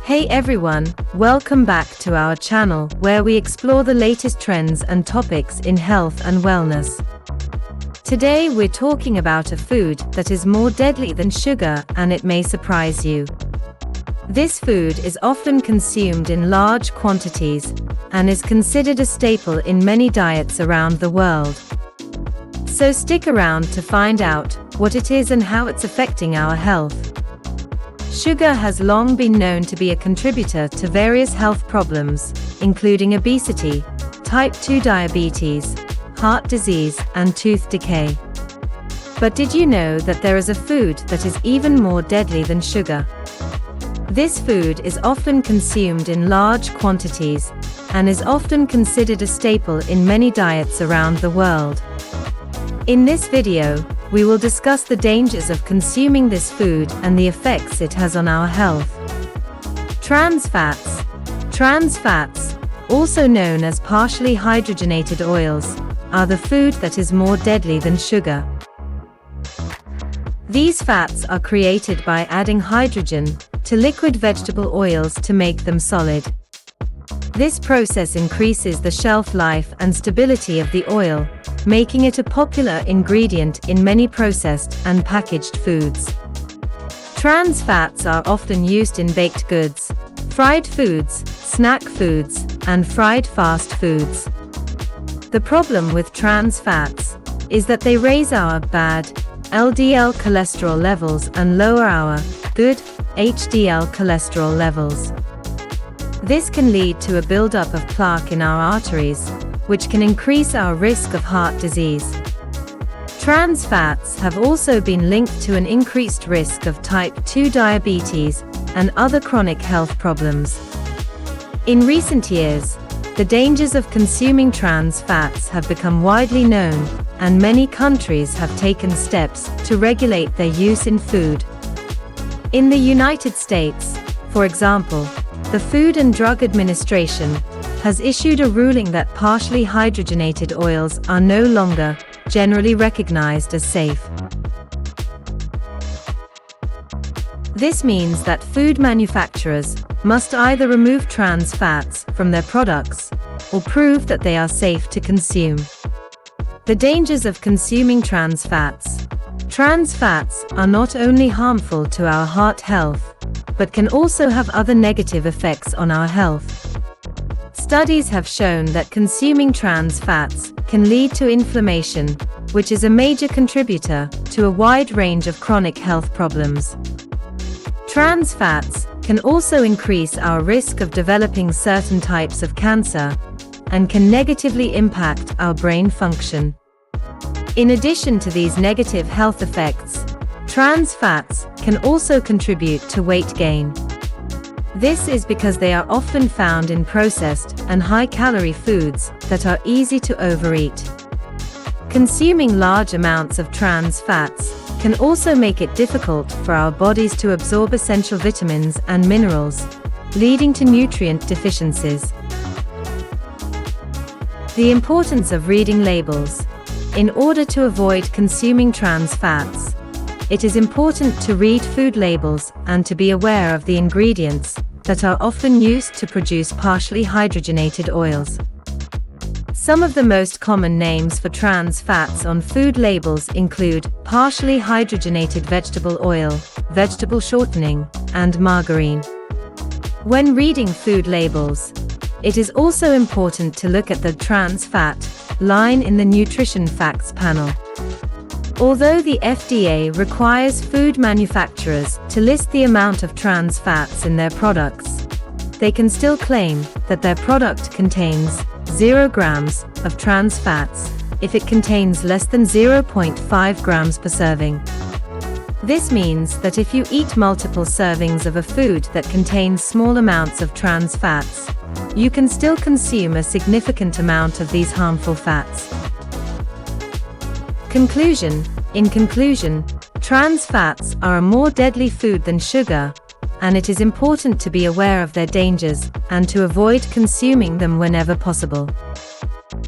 Hey everyone, welcome back to our channel where we explore the latest trends and topics in health and wellness. Today we're talking about a food that is more deadly than sugar, and it may surprise you. This food is often consumed in large quantities and is considered a staple in many diets around the world. So stick around to find out what it is and how it's affecting our health. Sugar has long been known to be a contributor to various health problems, including obesity, type 2 diabetes, heart disease, and tooth decay. But did you know that there is a food that is even more deadly than sugar? This food is often consumed in large quantities and is often considered a staple in many diets around the world. In this video, we will discuss the dangers of consuming this food and the effects it has on our health. Trans fats. Trans fats, also known as partially hydrogenated oils, are the food that is more deadly than sugar. These fats are created by adding hydrogen to liquid vegetable oils to make them solid. This process increases the shelf life and stability of the oil, making it a popular ingredient in many processed and packaged foods. Trans fats are often used in baked goods, fried foods, snack foods, and fried fast foods. The problem with trans fats is that they raise our bad LDL cholesterol levels and lower our good HDL cholesterol levels. This can lead to a buildup of plaque in our arteries, which can increase our risk of heart disease. Trans fats have also been linked to an increased risk of type 2 diabetes and other chronic health problems. In recent years, the dangers of consuming trans fats have become widely known, and many countries have taken steps to regulate their use in food. In the United States, for example, the Food and Drug Administration has issued a ruling that partially hydrogenated oils are no longer generally recognized as safe. This means that food manufacturers must either remove trans fats from their products or prove that they are safe to consume. The dangers of consuming trans fats. Trans fats are not only harmful to our heart health, but can also have other negative effects on our health. Studies have shown that consuming trans fats can lead to inflammation, which is a major contributor to a wide range of chronic health problems. Trans fats can also increase our risk of developing certain types of cancer and can negatively impact our brain function. In addition to these negative health effects, trans fats can also contribute to weight gain. This is because they are often found in processed and high-calorie foods that are easy to overeat. Consuming large amounts of trans fats can also make it difficult for our bodies to absorb essential vitamins and minerals, leading to nutrient deficiencies. The importance of reading labels. In order to avoid consuming trans fats, it is important to read food labels and to be aware of the ingredients that are often used to produce partially hydrogenated oils. Some of the most common names for trans fats on food labels include partially hydrogenated vegetable oil, vegetable shortening, and margarine. When reading food labels, it is also important to look at the trans fat line in the nutrition facts panel. Although the FDA requires food manufacturers to list the amount of trans fats in their products, they can still claim that their product contains 0 grams of trans fats if it contains less than 0.5 grams per serving. This means that if you eat multiple servings of a food that contains small amounts of trans fats, you can still consume a significant amount of these harmful fats. Conclusion. In conclusion, trans fats are a more deadly food than sugar, and it is important to be aware of their dangers and to avoid consuming them whenever possible.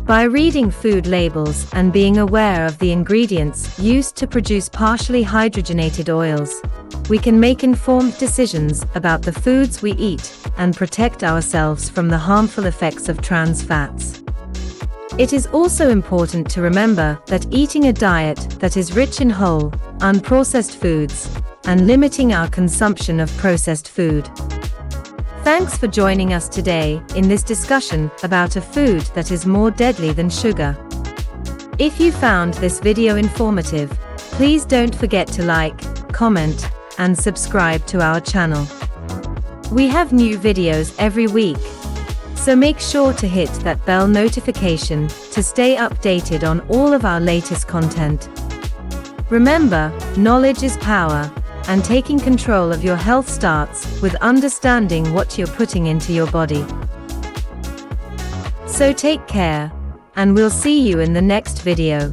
By reading food labels and being aware of the ingredients used to produce partially hydrogenated oils, we can make informed decisions about the foods we eat and protect ourselves from the harmful effects of trans fats. It is also important to remember that eating a diet that is rich in whole, unprocessed foods, and limiting our consumption of processed food. Thanks for joining us today in this discussion about a food that is more deadly than sugar. If you found this video informative, please don't forget to like, comment, and subscribe to our channel. We have new videos every week, so make sure to hit that bell notification to stay updated on all of our latest content. Remember, knowledge is power, and taking control of your health starts with understanding what you're putting into your body. So take care, and we'll see you in the next video.